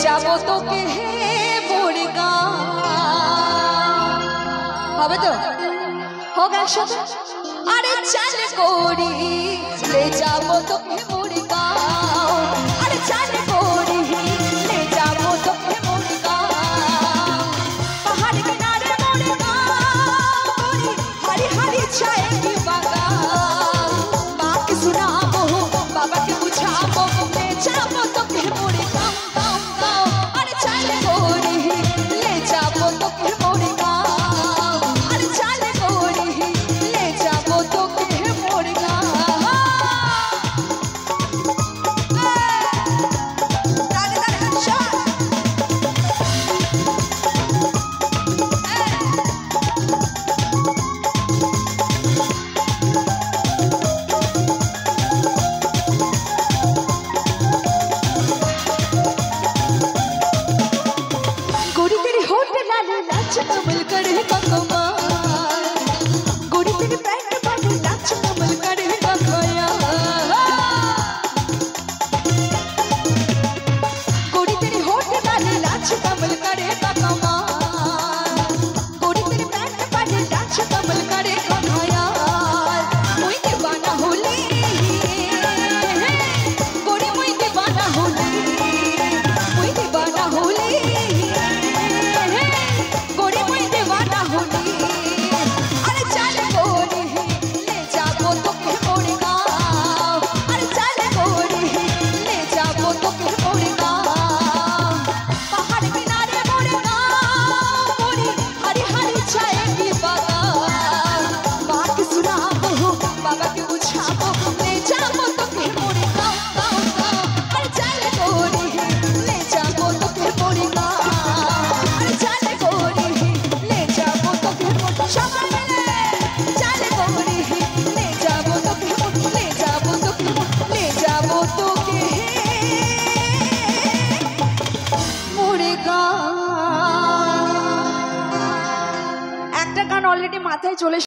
যাবো তোকে মোরে গাঁও। হবে তো হোক একসাথে। আরে চাল করি ले যাবো তোকে মোরে গাঁও। আরে চাল করি ले যাবো তোকে মোরে গাঁও। পাহাড় কিনারে মোরে গাঁও, हरी हरी चाय की बागान। माँ के सुनाबो बाबा के बुझाबो ले जाबो তোকে মোরে গাঁও গাঁও গাঁও। আরে চাল করি ले যাবো তোকে মোরে গাঁও। আরে চাল করি ले যাবো তোকে মোরে গাঁও। कमल करे कमाल, गोरी तेरी पैंट बांधी नाच कमल करे खयाल। गोरी तेरी होठ डाले नाच कमल करे कमाल, गोरी तेरी पैंट बांधी नाच कमल करे खयाल। मुई दीवाना होली गोरी, मुई दीवाना होली, मुई दीवाना होली। একটা গান অলরেডি মাথায় চলে